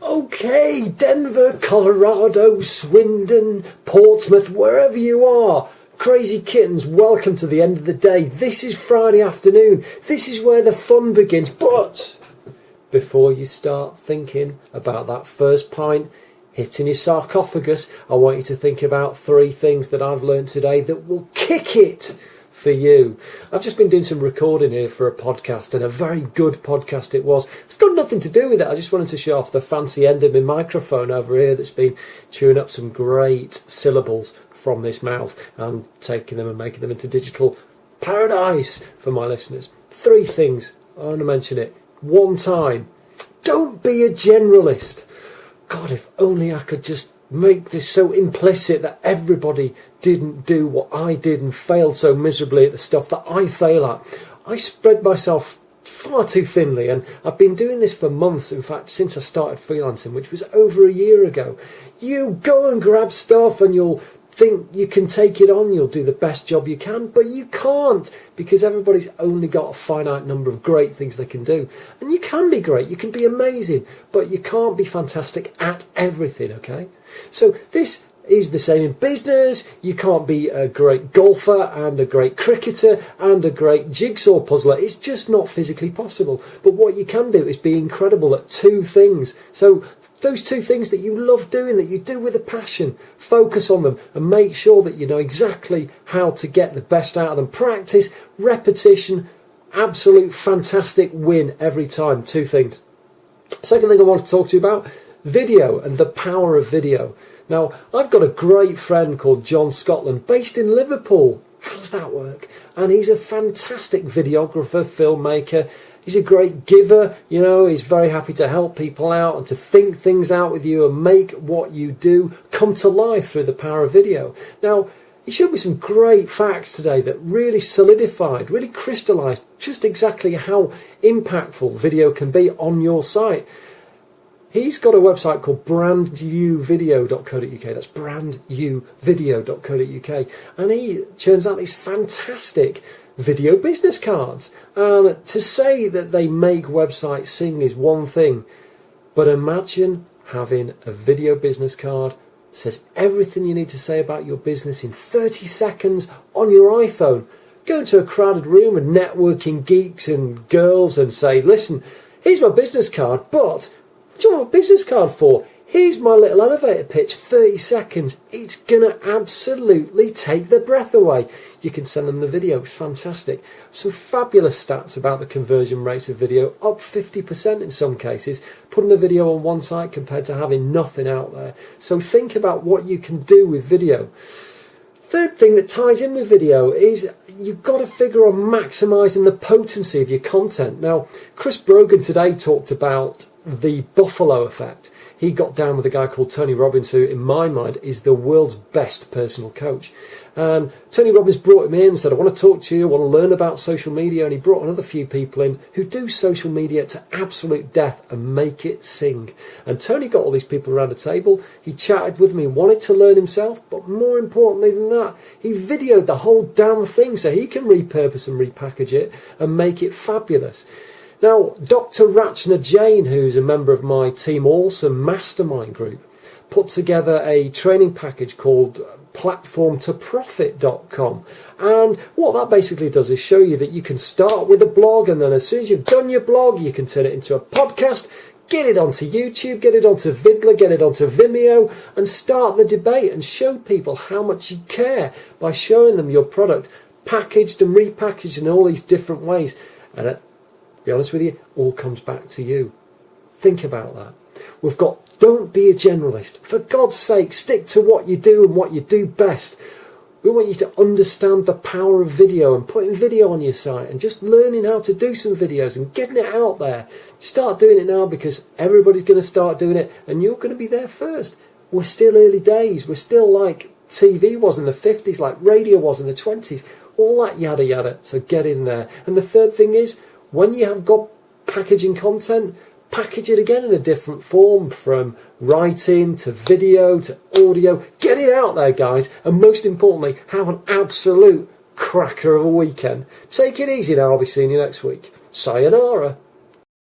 Okay, Denver, Colorado, Swindon, Portsmouth, wherever you are. Crazy kittens, welcome to the end of the day. This is Friday afternoon. This is where the fun begins. But before you start thinking about that first pint hitting your sarcophagus, I want you to think about 3 things that I've learned today that will kick it for you. I've just been doing some recording here for a podcast, and a very good podcast it was. It's got nothing to do with it. I just wanted to show off the fancy end of my microphone over here that's been chewing up some great syllables from this mouth and taking them and making them into digital paradise for my listeners. 3 things. I want to mention it one time. Don't be a generalist. God, if only I could just make this so implicit that everybody didn't do what I did and failed so miserably at the stuff that I fail at. I spread myself far too thinly, and I've been doing this for months. In fact, since I started freelancing, which was over a year ago. You go and grab stuff and you'll think you can take it on, you'll do the best job you can, but you can't, because everybody's only got a finite number of great things they can do. And you can be great, you can be amazing, but you can't be fantastic at everything, okay? So this is the same in business. You can't be a great golfer and a great cricketer and a great jigsaw puzzler. It's just not physically possible. But what you can do is be incredible at 2 things. So those 2 things that you love doing, that you do with a passion, focus on them and make sure that you know exactly how to get the best out of them. Practice, repetition, absolute fantastic win every time. 2 things. Second thing I want to talk to you about, video and the power of video. Now, I've got a great friend called John Scotland based in Liverpool. How does that work? And he's a fantastic videographer, filmmaker. He's a great giver, you know, he's very happy to help people out and to think things out with you and make what you do come to life through the power of video. Now, he showed me some great facts today that really solidified, really crystallised just exactly how impactful video can be on your site. He's got a website called branduvideo.co.uk. That's branduvideo.co.uk. And he churns out these fantastic video business cards. And to say that they make websites sing is one thing, but imagine having a video business card that says everything you need to say about your business in 30 seconds on your iPhone. Go into a crowded room with networking geeks and girls and say, listen, here's my business card, but what do you want a business card for? Here's my little elevator pitch, 30 seconds. It's going to absolutely take the breath away. You can send them the video. It's fantastic. Some fabulous stats about the conversion rates of video, up 50% in some cases, putting a video on one site compared to having nothing out there. So think about what you can do with video. Third thing that ties in with video is you've got to figure on maximising the potency of your content. Now, Chris Brogan today talked about the buffalo effect. He got down with a guy called Tony Robbins, who in my mind is the world's best personal coach. And Tony Robbins brought him in and said, I want to talk to you, I want to learn about social media. And he brought another few people in who do social media to absolute death and make it sing. And Tony got all these people around a table. He chatted with me, wanted to learn himself, but more importantly than that, he videoed the whole damn thing so he can repurpose and repackage it and make it fabulous. Now, Dr. Rachna Jain, who's a member of my Team Awesome Mastermind group, put together a training package called platformtoprofit.com. And what that basically does is show you that you can start with a blog, and then as soon as you've done your blog, you can turn it into a podcast, get it onto YouTube, get it onto Vidler, get it onto Vimeo, and start the debate and show people how much you care by showing them your product packaged and repackaged in all these different ways. And be honest with you, all comes back to you. Think about that. We've got, don't be a generalist. For God's sake, stick to what you do and what you do best. We want you to understand the power of video and putting video on your site and just learning how to do some videos and getting it out there. Start doing it now, because everybody's going to start doing it and you're going to be there first. We're still early days. We're still like TV was in the 50s, like radio was in the 20s. All that yada yada. So get in there. And the third thing is, when you have got packaging content, package it again in a different form, from writing to video to audio. Get it out there, guys. And most importantly, have an absolute cracker of a weekend. Take it easy now. I'll be seeing you next week. Sayonara.